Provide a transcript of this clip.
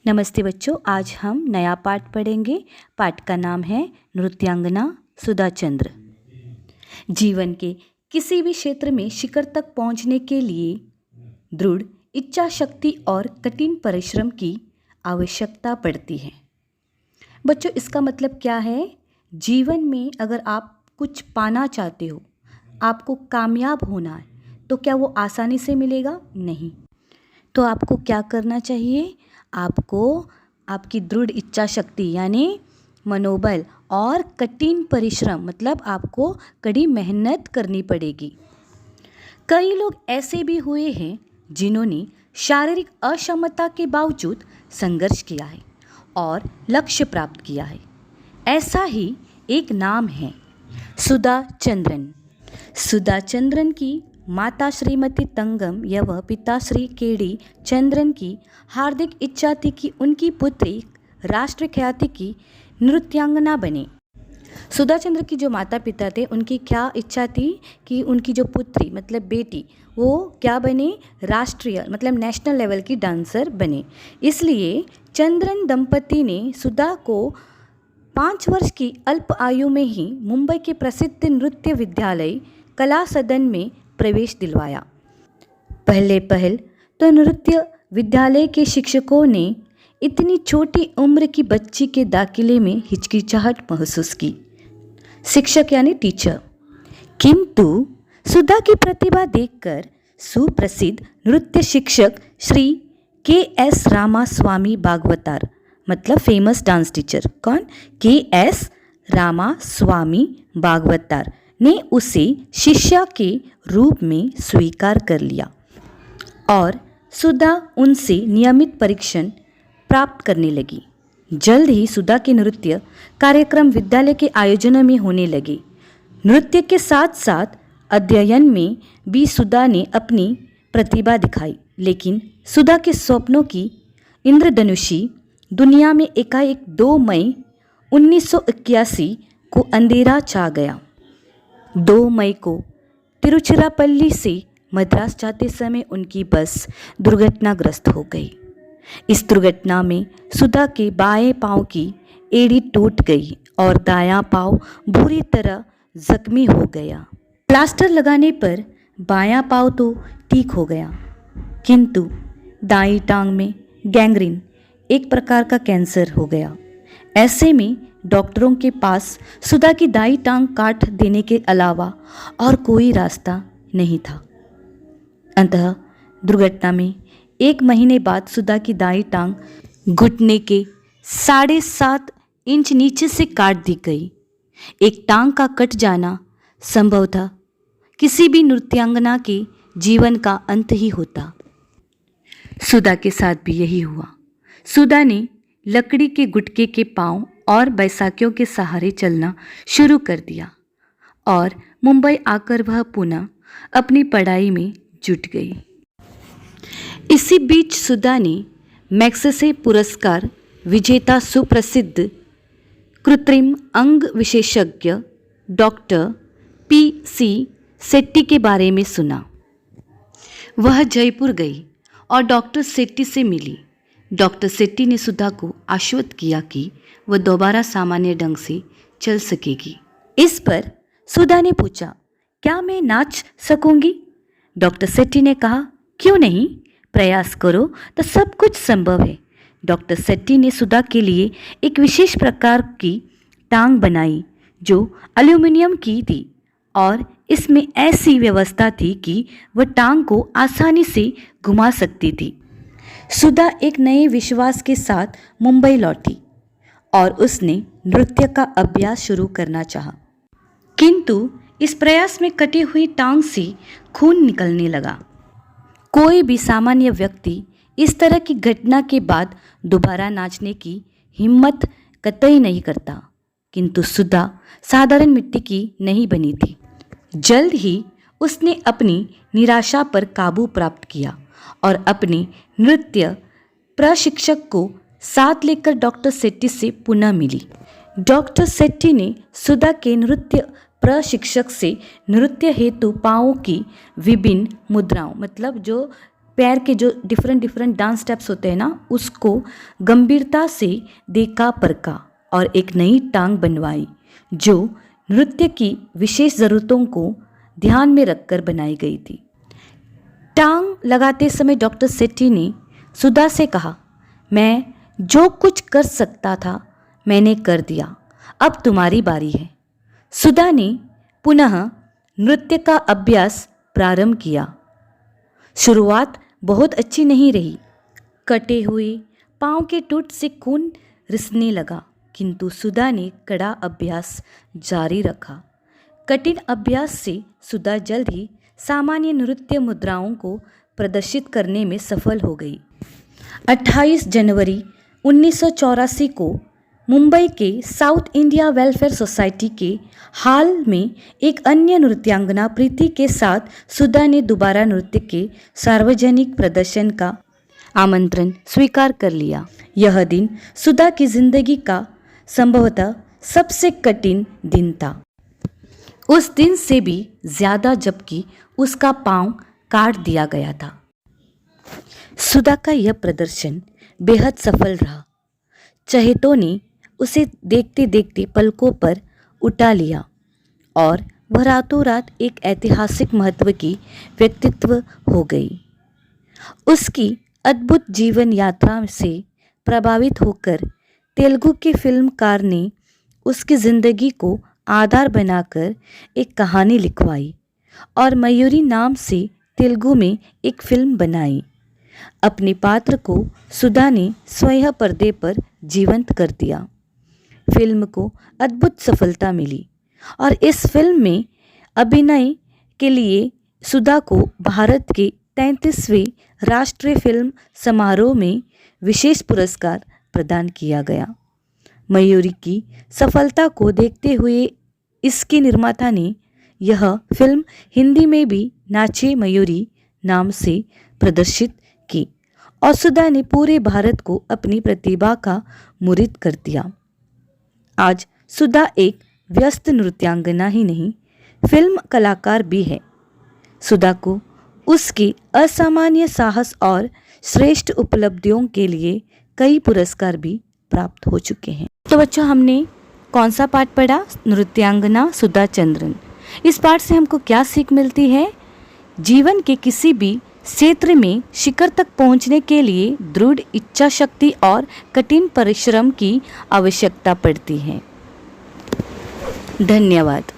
नमस्ते बच्चों, आज हम नया पाठ पढ़ेंगे। पाठ का नाम है नृत्यांगना सुधा चंद्र। जीवन के किसी भी क्षेत्र में शिखर तक पहुंचने के लिए दृढ़ इच्छा शक्ति और कठिन परिश्रम की आवश्यकता पड़ती है। बच्चों, इसका मतलब क्या है? जीवन में अगर आप कुछ पाना चाहते हो, आपको कामयाब होना है, तो क्या वो आसानी से मिलेगा? नहीं। तो आपको क्या करना चाहिए? आपको आपकी दृढ़ इच्छा शक्ति यानी मनोबल और कठिन परिश्रम मतलब आपको कड़ी मेहनत करनी पड़ेगी। कई लोग ऐसे भी हुए हैं जिन्होंने शारीरिक अक्षमता के बावजूद संघर्ष किया है और लक्ष्य प्राप्त किया है। ऐसा ही एक नाम है सुधा चंद्रन। सुधा चंद्रन की माता श्रीमती तंगम एवं पिता श्री केडी चंद्रन की हार्दिक इच्छा थी कि उनकी पुत्री राष्ट्र ख्याति की नृत्यांगना बने। सुधा चंद्र की जो माता पिता थे, उनकी क्या इच्छा थी कि उनकी जो पुत्री मतलब बेटी वो क्या बने? राष्ट्रीय मतलब नेशनल लेवल की डांसर बने। इसलिए चंद्रन दंपति ने सुधा को 5 वर्ष की अल्प आयु में ही मुंबई के प्रसिद्ध नृत्य विद्यालय कला सदन में प्रवेश दिलवाया। पहले तो नृत्य विद्यालय के शिक्षकों ने इतनी छोटी उम्र की बच्ची के दाखिले में हिचकिचाहट महसूस की, शिक्षक यानी टीचर। किंतु सुधा की प्रतिभा देखकर सुप्रसिद्ध नृत्य शिक्षक श्री के.एस. रामास्वामी भागवतार मतलब फेमस डांस टीचर, कौन? के.एस. रामास्वामी भागवतार ने उसे शिष्या के रूप में स्वीकार कर लिया और सुधा उनसे नियमित परीक्षण प्राप्त करने लगी। जल्द ही सुधा के नृत्य कार्यक्रम विद्यालय के आयोजन में होने लगे। नृत्य के साथ साथ अध्ययन में भी सुधा ने अपनी प्रतिभा दिखाई, लेकिन सुधा के स्वप्नों की इंद्रधनुषी दुनिया में एकाएक 2 मई 1981 को अंधेरा छा गया। 2 मई को तिरुचिरापल्ली से मद्रास जाते समय उनकी बस दुर्घटनाग्रस्त हो गई। इस दुर्घटना में सुधा के बाएं पांव की एड़ी टूट गई और दायां पांव बुरी तरह जख्मी हो गया। प्लास्टर लगाने पर बायां पांव तो ठीक हो गया, किंतु दाईं टांग में गैंग्रीन एक प्रकार का कैंसर हो गया। ऐसे में डॉक्टरों के पास सुधा की दाईं टांग काट देने के अलावा और कोई रास्ता नहीं था। अंततः दुर्घटना में 1 महीने बाद सुधा की दाईं टांग घुटने के 7.5 इंच नीचे से काट दी गई। एक टांग का कट जाना संभवतः किसी भी नृत्यांगना के जीवन का अंत ही होता। सुधा के साथ भी यही हुआ। सुधा ने लकड़ी के गुटके के पांव और बैसाखियों के सहारे चलना शुरू कर दिया और मुंबई आकर वह पुनः अपनी पढ़ाई में जुट गई। इसी बीच सुधा ने मैग्सेसे पुरस्कार विजेता सुप्रसिद्ध कृत्रिम अंग विशेषज्ञ डॉक्टर P.C. सेट्टी के बारे में सुना। वह जयपुर गई और डॉक्टर सेट्टी से मिली। डॉक्टर सेट्टी ने सुधा को आश्वस्त किया कि वह दोबारा सामान्य ढंग से चल सकेगी। इस पर सुधा ने पूछा, क्या मैं नाच सकूंगी? डॉक्टर सेट्टी ने कहा, क्यों नहीं, प्रयास करो तो सब कुछ संभव है। डॉक्टर सेट्टी ने सुधा के लिए एक विशेष प्रकार की टांग बनाई जो एल्यूमिनियम की थी और इसमें ऐसी व्यवस्था थी कि वह टांग को आसानी से घुमा सकती थी। सुधा एक नए विश्वास के साथ मुंबई लौटी और उसने नृत्य का अभ्यास शुरू करना चाहा, किंतु इस प्रयास में कटी हुई टांग से खून निकलने लगा। कोई भी सामान्य व्यक्ति इस तरह की घटना के बाद दोबारा नाचने की हिम्मत कतई नहीं करता, किंतु सुधा साधारण मिट्टी की नहीं बनी थी। जल्द ही उसने अपनी निराशा पर काबू प्राप्त किया और अपने नृत्य प्रशिक्षक को साथ लेकर डॉक्टर सेट्टी से पुनः मिली। डॉक्टर सेट्टी ने सुधा के नृत्य प्रशिक्षक से नृत्य हेतु पाँवों की विभिन्न मुद्राओं मतलब जो पैर के जो डिफरेंट डिफरेंट डांस स्टेप्स होते हैं ना, उसको गंभीरता से देखा परखा और एक नई टांग बनवाई जो नृत्य की विशेष ज़रूरतों को ध्यान में रखकर बनाई गई थी। टांग लगाते समय डॉक्टर सेठी ने सुधा से कहा, मैं जो कुछ कर सकता था मैंने कर दिया, अब तुम्हारी बारी है। सुधा ने पुनः नृत्य का अभ्यास प्रारंभ किया। शुरुआत बहुत अच्छी नहीं रही। कटे हुए पाँव के टूट से खून रिसने लगा, किंतु सुधा ने कड़ा अभ्यास जारी रखा। कठिन अभ्यास से सुधा जल्द ही सामान्य नृत्य मुद्राओं को प्रदर्शित करने में सफल हो गई। 28 जनवरी 1984 को मुंबई के साउथ इंडिया वेलफेयर सोसाइटी के हाल में एक अन्य नृत्यांगना प्रीति के साथ सुधा ने दोबारा नृत्य के सार्वजनिक प्रदर्शन का आमंत्रण स्वीकार कर लिया। यह दिन सुधा की जिंदगी का संभवतः सबसे कठिन दिन था, उस दिन से भी ज्यादा, जबकि उसका पांव काट दिया गया था। सुधा का यह प्रदर्शन बेहद सफल रहा। चहेतों ने उसे देखते देखते पलकों पर उठा लिया और वह रातों रात एक ऐतिहासिक महत्व की व्यक्तित्व हो गई। उसकी अद्भुत जीवन यात्रा से प्रभावित होकर तेलुगु के फिल्मकार ने उसकी ज़िंदगी को आधार बनाकर एक कहानी लिखवाई और मयूरी नाम से तेलुगु में एक फिल्म बनाई। अपने पात्र को सुधा ने स्वयं पर्दे पर जीवंत कर दिया। फिल्म को अद्भुत सफलता मिली और इस फिल्म में अभिनय के लिए सुधा को भारत के 33वें राष्ट्रीय फिल्म समारोह में विशेष पुरस्कार प्रदान किया गया। मयूरी की सफलता को देखते हुए इसके निर्माता ने यह फिल्म हिंदी में भी नाचे मयूरी नाम से प्रदर्शित की और सुधा ने पूरे भारत को अपनी प्रतिभा का मुरीद कर दिया। आज सुधा एक व्यस्त नृत्यांगना ही नहीं, फिल्म कलाकार भी है। सुधा को उसके असामान्य साहस और श्रेष्ठ उपलब्धियों के लिए कई पुरस्कार भी प्राप्त हो चुके हैं। तो बच्चों, हमने कौन सा पाठ पढ़ा? नृत्यांगना सुधा चंद्रन। इस पाठ से हमको क्या सीख मिलती है? जीवन के किसी भी क्षेत्र में शिखर तक पहुंचने के लिए दृढ़ इच्छा शक्ति और कठिन परिश्रम की आवश्यकता पड़ती है। धन्यवाद।